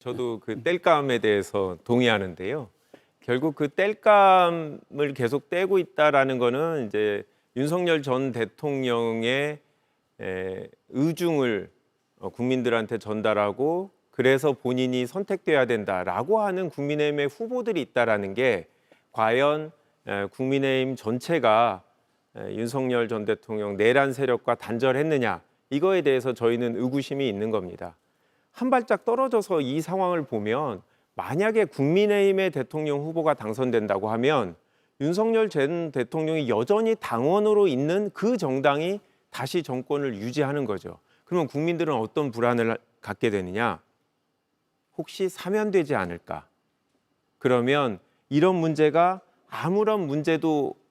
저도 그 땔감에 대해서 동의하는데요. 결국 그 땔감을 계속 떼고 있다라는 거는 이제 윤석열 전 대통령의 의중을 국민들한테 전달하고 그래서 본인이 선택돼야 된다라고 하는 국민의힘의 후보들이 있다라는 게 과연 국민의힘 전체가 윤석열 전 대통령 내란 세력과 단절했느냐 이거에 대해서 저희는 의구심이 있는 겁니다. 한 발짝 떨어져서 이 상황을 보면 만약에 국민의힘의 대통령 후보가 당선된다고 하면 윤석열 전 대통령이 여전히 당원으로 있는 그 정당이 다시 정권을 유지하는 거죠. 그러면 국민들은 어떤 불안을 갖게 되느냐? 혹시 사면되지 않을까? 그러면 이런 문제가 아무런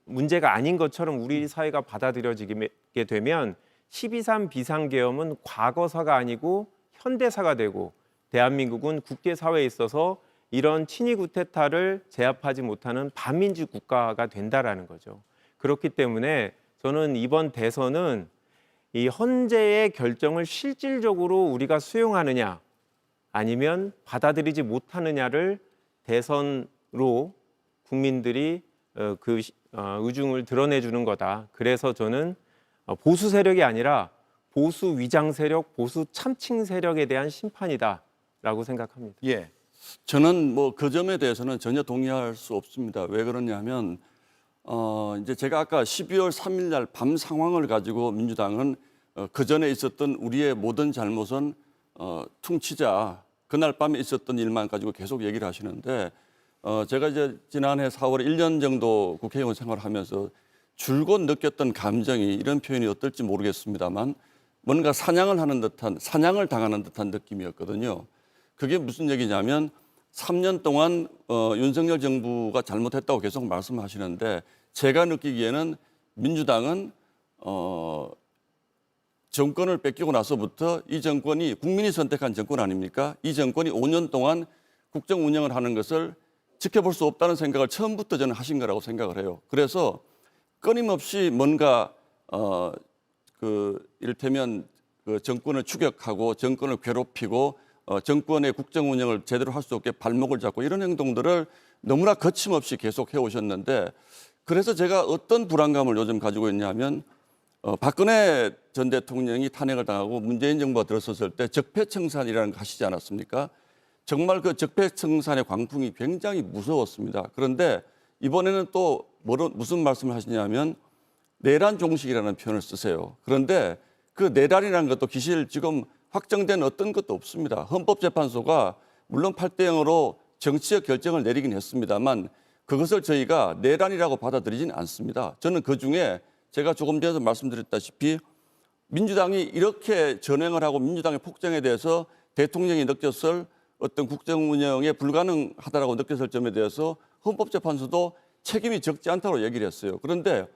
문제가 아닌 것처럼 우리 사회가 받아들여지게 되면 12.3 비상계엄은 과거사가 아니고 현대사가 되고 대한민국은 국제사회에 있어서 이런 친위 구테타를 제압하지 못하는 반민주 국가가 된다라는 거죠. 그렇기 때문에 저는 이번 대선은 이 헌재의 결정을 실질적으로 우리가 수용하느냐 아니면 받아들이지 못하느냐를 대선으로 국민들이 그 의중을 드러내주는 거다. 그래서 저는 보수 세력이 아니라 보수 위장 세력, 보수 참칭 세력에 대한 심판이다라고 생각합니다. 예. 저는 뭐 그 점에 대해서는 전혀 동의할 수 없습니다. 왜 그러냐면 이제 제가 아까 12월 3일 날 밤 상황을 가지고 민주당은 그 전에 있었던 우리의 모든 잘못은 퉁치자. 그날 밤에 있었던 일만 가지고 계속 얘기를 하시는데 제가 이제 지난해 4월 1년 정도 국회의원 생활을 하면서 줄곧 느꼈던 감정이 이런 표현이 어떨지 모르겠습니다만 뭔가 사냥을 하는 듯한, 사냥을 당하는 듯한 느낌이었거든요. 그게 무슨 얘기냐면 3년 동안 윤석열 정부가 잘못했다고 계속 말씀하시는데 제가 느끼기에는 민주당은 정권을 뺏기고 나서부터 이 정권이 국민이 선택한 정권 아닙니까? 이 정권이 5년 동안 국정 운영을 하는 것을 지켜볼 수 없다는 생각을 처음부터 저는 하신 거라고 생각을 해요. 그래서 끊임없이 뭔가 이를테면 그 정권을 추격하고 정권을 괴롭히고 정권의 국정 운영을 제대로 할 수 없게 발목을 잡고 이런 행동들을 너무나 거침없이 계속 해오셨는데 그래서 제가 어떤 불안감을 요즘 가지고 있냐면 박근혜 전 대통령이 탄핵을 당하고 문재인 정부가 들어섰을 때 적폐청산이라는 거 하시지 않았습니까? 정말 그 적폐청산의 광풍이 굉장히 무서웠습니다. 그런데 이번에는 또 무슨 말씀을 하시냐면 내란 종식이라는 표현을 쓰세요. 그런데 그 내란이라는 것도 기실 지금 확정된 어떤 것도 없습니다. 헌법재판소가 물론 8대0으로 정치적 결정을 내리긴 했습니다만 그것을 저희가 내란이라고 받아들이진 않습니다. 저는 그중에 제가 조금 전에도 말씀드렸다시피 민주당이 이렇게 전횡을 하고 민주당의 폭정에 대해서 대통령이 느꼈을 어떤 국정 운영에 불가능하다라고 느꼈을 점에 대해서 헌법재판소도 책임이 적지 않다고 얘기를 했어요. 그런데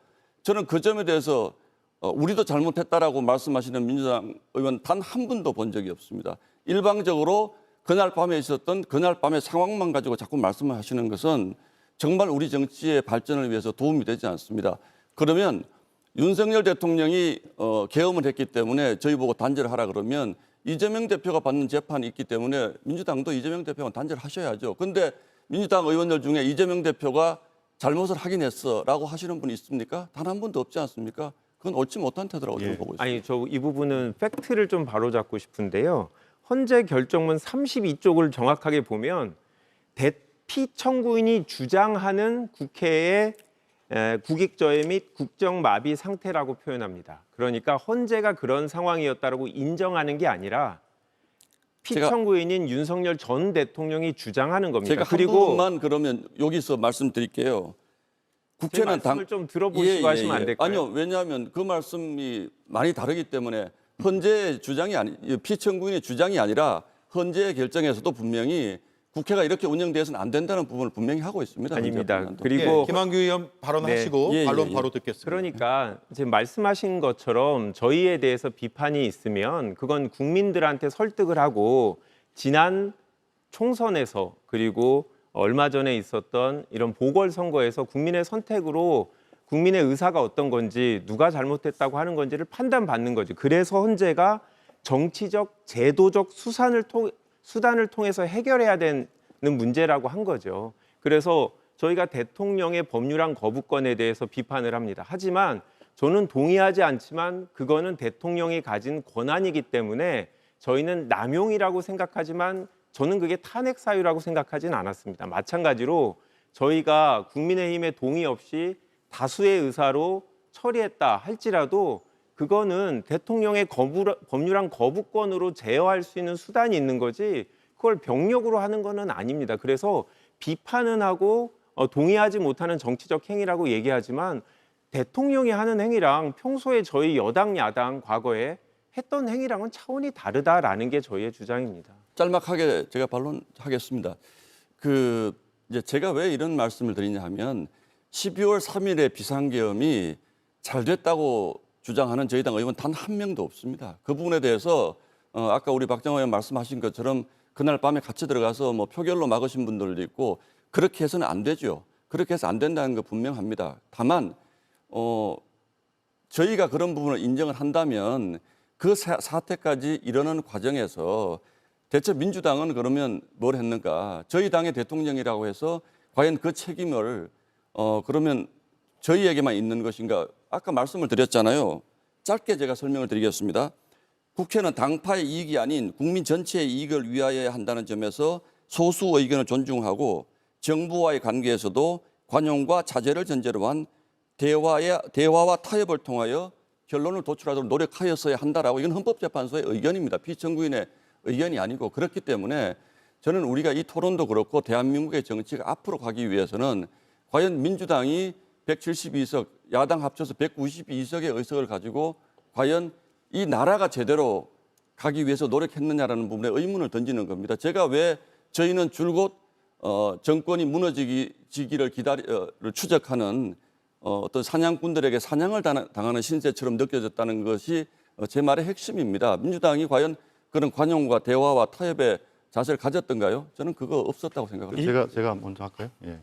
저는 그 점에 대해서 우리도 잘못했다라고 말씀하시는 민주당 의원 단 한 분도 본 적이 없습니다. 일방적으로 그날 밤에 있었던 그날 밤의 상황만 가지고 자꾸 말씀을 하시는 것은 정말 우리 정치의 발전을 위해서 도움이 되지 않습니다. 그러면 윤석열 대통령이 계엄을 했기 때문에 저희 보고 단절하라 그러면 이재명 대표가 받는 재판이 있기 때문에 민주당도 이재명 대표가 단절하셔야죠. 그런데 민주당 의원들 중에 이재명 대표가 잘못을 하긴 했어라고 하시는 분이 있습니까? 단 한 분도 없지 않습니까? 그건 옳지 못한 태도라고 저는 보고 있습니다. 아니, 저 이 부분은 팩트를 좀 바로잡고 싶은데요. 헌재 결정문 32쪽을 정확하게 보면 대피 청구인이 주장하는 국회의 국익저해 및 국정마비 상태라고 표현합니다. 그러니까 헌재가 그런 상황이었다라고 인정하는 게 아니라 피청구인인 윤석열 전 대통령이 주장하는 겁니다. 제가 한 부분만 그러면 여기서 말씀드릴게요. 국회는 말씀을 좀 들어보시고 하시면 안 될까요? 아니요. 왜냐하면 그 말씀이 많이 다르기 때문에 헌재의 주장이 피청구인의 주장이 아니라 헌재의 결정에서도 분명히 국회가 이렇게 운영돼서는 안 된다는 부분을 분명히 하고 있습니다. 아닙니다. 그리고 김한규 의원 발언하시고 반론 바로 듣겠습니다. 그러니까 지금 말씀하신 것처럼 저희에 대해서 비판이 있으면 그건 국민들한테 설득을 하고 지난 총선에서 그리고 얼마 전에 있었던 이런 보궐선거에서 국민의 선택으로 국민의 의사가 어떤 건지 누가 잘못했다고 하는 건지를 판단받는 거죠. 그래서 헌재가 정치적, 제도적 수단을 수단을 통해서 해결해야 되는 문제라고 한 거죠. 그래서 저희가 대통령의 법률안 거부권에 대해서 비판을 합니다. 하지만 저는 동의하지 않지만 그거는 대통령이 가진 권한이기 때문에 저희는 남용이라고 생각하지만 저는 그게 탄핵 사유라고 생각하지는 않았습니다. 마찬가지로 저희가 국민의힘의 동의 없이 다수의 의사로 처리했다 할지라도 그거는 대통령의 법률안 거부권으로 제어할 수 있는 수단이 있는 거지 그걸 병력으로 하는 거는 아닙니다. 그래서 비판은 하고 동의하지 못하는 정치적 행위라고 얘기하지만 대통령이 하는 행위랑 평소에 저희 여당 야당 과거에 했던 행위랑은 차원이 다르다라는 게 저희의 주장입니다. 짤막하게 제가 반론하겠습니다. 이제 제가 왜 이런 말씀을 드리냐 하면 12월 3일에 비상계엄이 잘 됐다고 주장하는 저희 당 의원 단 한 명도 없습니다. 그 부분에 대해서 아까 우리 박정호 의원 말씀하신 것처럼 그날 밤에 같이 들어가서 뭐 표결로 막으신 분들도 있고 그렇게 해서는 안 되죠. 그렇게 해서 안 된다는 거 분명합니다. 다만 저희가 그런 부분을 인정을 한다면 그 사태까지 이르는 과정에서 대체 민주당은 그러면 뭘 했는가? 저희 당의 대통령이라고 해서 과연 그 책임을 그러면 저희에게만 있는 것인가? 아까 말씀을 드렸잖아요. 짧게 제가 설명을 드리겠습니다. 국회는 당파의 이익이 아닌 국민 전체의 이익을 위하여 한다는 점에서 소수 의견을 존중하고 정부와의 관계에서도 관용과 자제를 전제로 한 대화와 타협을 통하여 결론을 도출하도록 노력하였어야 한다라고 이건 헌법재판소의 의견입니다. 피청구인의 의견이 아니고 그렇기 때문에 저는 우리가 이 토론도 그렇고 대한민국의 정치가 앞으로 가기 위해서는 과연 민주당이 172석, 야당 합쳐서 192석의 의석을 가지고 과연 이 나라가 제대로 가기 위해서 노력했느냐라는 부분에 의문을 던지는 겁니다. 제가 왜 저희는 줄곧 정권이 무너지기를 추적하는 어떤 사냥꾼들에게 사냥을 당하는 신세처럼 느껴졌다는 것이 제 말의 핵심입니다. 민주당이 과연 그런 관용과 대화와 타협의 자세를 가졌던가요? 저는 그거 없었다고 생각합니다. 제가 먼저 할까요? 예.